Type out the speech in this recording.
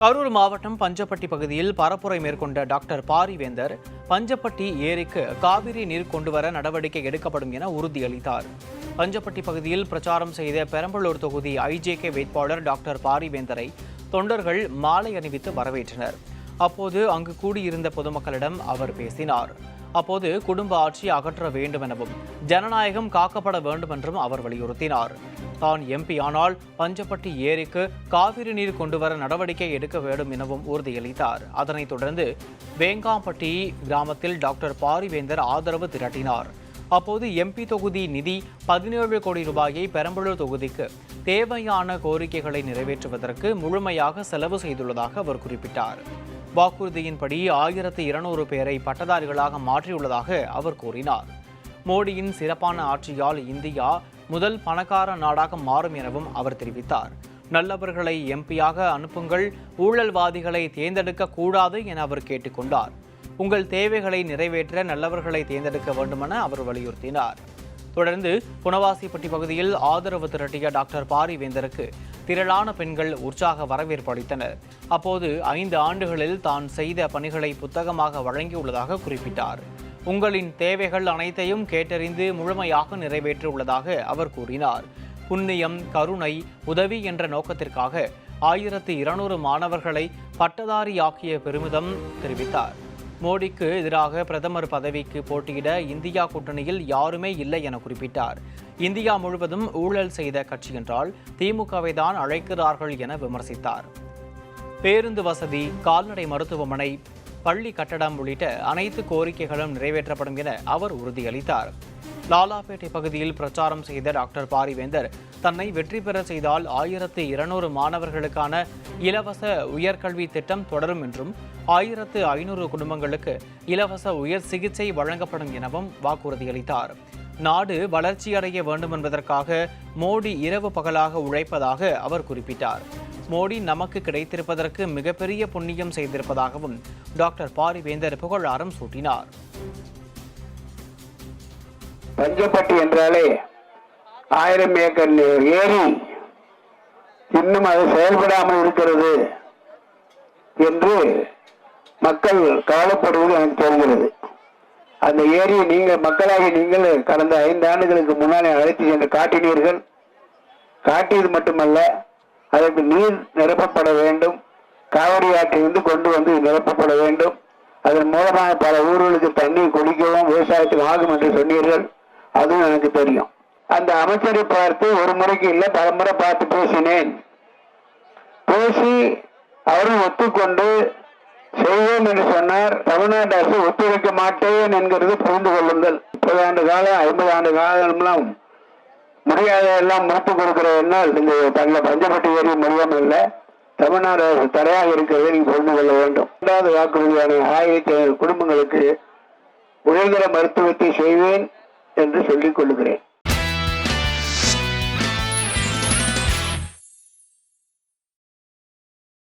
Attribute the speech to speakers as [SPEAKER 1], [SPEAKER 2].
[SPEAKER 1] கரூர் மாவட்டம் பஞ்சப்பட்டி பகுதியில் பரப்புரை மேற்கொண்ட டாக்டர் பாரிவேந்தர் பஞ்சப்பட்டி ஏரிக்கு காவிரி நீர் கொண்டுவர நடவடிக்கை எடுக்கப்படும் என உறுதியளித்தார். பஞ்சப்பட்டி பகுதியில் பிரச்சாரம் செய்த பெரம்பலூர் தொகுதி ஐஜேகே வேட்பாளர் டாக்டர் பாரிவேந்தரை தொண்டர்கள் மாலை அணிவித்து வரவேற்றனர். அப்போது அங்கு கூடியிருந்த பொதுமக்களிடம் அவர் பேசினார். அப்போது குடும்ப ஆட்சி அகற்ற வேண்டும் எனவும் ஜனநாயகம் காக்கப்பட வேண்டும் என்றும் அவர் வலியுறுத்தினார். தான் எம்பி ஆனால் பஞ்சப்பட்டி ஏரிக்கு காவிரி நீர் கொண்டுவர நடவடிக்கை எடுக்க வேண்டும் எனவும் உறுதியளித்தார். அதனைத் தொடர்ந்து வேங்காம்பட்டி கிராமத்தில் டாக்டர் பாரிவேந்தர் ஆதரவு திரட்டினார். அப்போது எம்பி தொகுதி நிதி 17 கோடி ரூபாயை பெரம்பலூர் தொகுதிக்கு தேவையான கோரிக்கைகளை நிறைவேற்றுவதற்கு முழுமையாக செலவு செய்துள்ளதாக அவர் குறிப்பிட்டார். வாக்குறுதியின்படி 1200 பேரை பட்டதாரிகளாக மாற்றியுள்ளதாக அவர் கூறினார். மோடியின் சிறப்பான ஆட்சியால் இந்தியா முதல் பணக்கார நாடாக மாறும் எனவும் அவர் தெரிவித்தார். நல்லவர்களை எம்பியாக அனுப்புங்கள், ஊழல்வாதிகளை தேர்ந்தெடுக்க கூடாது என அவர் கேட்டுக்கொண்டார். உங்கள் தேவைகளை நிறைவேற்ற நல்லவர்களை தேர்ந்தெடுக்க வேண்டுமென அவர் வலியுறுத்தினார். தொடர்ந்து புனவாசிப்பட்டி பகுதியில் ஆதரவு திரட்டிய டாக்டர் பாரிவேந்தருக்கு திரளான பெண்கள் உற்சாக வரவேற்பு அளித்தனர். அப்போது 5 ஆண்டுகளில் தான் செய்த பணிகளை புத்தகமாக வழங்கியுள்ளதாக குறிப்பிட்டார். உங்களின் தேவைகள் அனைத்தையும் கேட்டறிந்து முழுமையாக நிறைவேற்றியுள்ளதாக அவர் கூறினார். புண்ணியம், கருணை, உதவி என்ற நோக்கத்திற்காக 1200 மாணவர்களை பட்டதாரியாக்கிய பெருமிதம் தெரிவித்தார். மோடிக்கு எதிராக பிரதமர் பதவிக்கு போட்டியிட இந்தியா கூட்டணியில் யாருமே இல்லை என குறிப்பிட்டார். இந்தியா முழுவதும் ஊழல் செய்த கட்சி என்றால் திமுகவை தான் அழைக்கிறார்கள் என விமர்சித்தார். பேருந்து வசதி, கால்நடை மருத்துவமனை, பள்ளி கட்டடம் உள்ளிட்ட அனைத்து கோரிக்கைகளும் நிறைவேற்றப்படும் என அவர் உறுதியளித்தார். லாலாப்பேட்டை பகுதியில் பிரச்சாரம் செய்த டாக்டர் பாரிவேந்தர் தன்னை வெற்றி பெற செய்தால் 1200 மாணவர்களுக்கான இலவச உயர்கல்வி திட்டம் தொடரும் என்றும் 1500 குடும்பங்களுக்கு இலவச உயர் சிகிச்சை வழங்கப்படும் எனவும் வாக்குறுதியளித்தார். நாடு வளர்ச்சியடைய வேண்டும் என்பதற்காக மோடி இரவு பகலாக உழைப்பதாக அவர் குறிப்பிட்டார். மோடி நமக்கு கிடைத்திருப்பதற்கு மிகப்பெரிய புண்ணியம் செய்திருப்பதாகவும் டாக்டர் பாரிவேந்தர் புகழாரம் சூட்டினார்.
[SPEAKER 2] பஞ்சப்பட்டி என்றாலே 1000 ஏக்கர் ஏரி இன்னும் அது செயல்படாமல் இருக்கிறது என்று மக்கள் கவலைப்படுவது எனக்கு தெரிகிறது. அந்த ஏரியை நீங்கள் மக்களாகி நீங்கள் கடந்த 5 ஆண்டுகளுக்கு முன்னாலே அழைத்து சென்று காட்டினீர்கள். காட்டியது மட்டுமல்ல, அதற்கு நீர் நிரப்பப்பட வேண்டும். காவிரி ஆற்றிலிருந்து கொண்டு வந்து நிரப்பப்பட வேண்டும். அதன் மூலமாக பல ஊர்களுக்கு தண்ணீர் குடிக்கவும் விவசாயத்துக்கு ஆகும் என்று சொன்னீர்கள். அதுவும் எனக்கு தெரியும். அந்த அமைச்சரை பார்த்து ஒரு முறைக்கு இல்லை, பல முறை பார்த்து பேசினேன். பேசி அவரும் ஒத்துக்கொண்டு செய்வோம் என்று சொன்னார். தமிழ்நாட்டு அரசு ஒத்துழைக்க மாட்டேன் என்கிறது புரிந்து கொள்ளுங்கள். 30 ஆண்டு காலம் 50 ஆண்டு காலம்லாம் முடியாத எல்லாம் முடித்துக் கொடுக்கிற என்னால் இந்த பஞ்சப்பட்டி ஏறி முடியாமல் இல்லை. தமிழ்நாடு அரசு தடையாக இருக்கிறதை நீங்கள் புரிந்து கொள்ள வேண்டும். 2வது வாக்குறுதியான 1500 குடும்பங்களுக்கு உயர்தர மருத்துவத்தை செய்வேன் என்று சொல்லிக் கொள்ளுகிறேன்.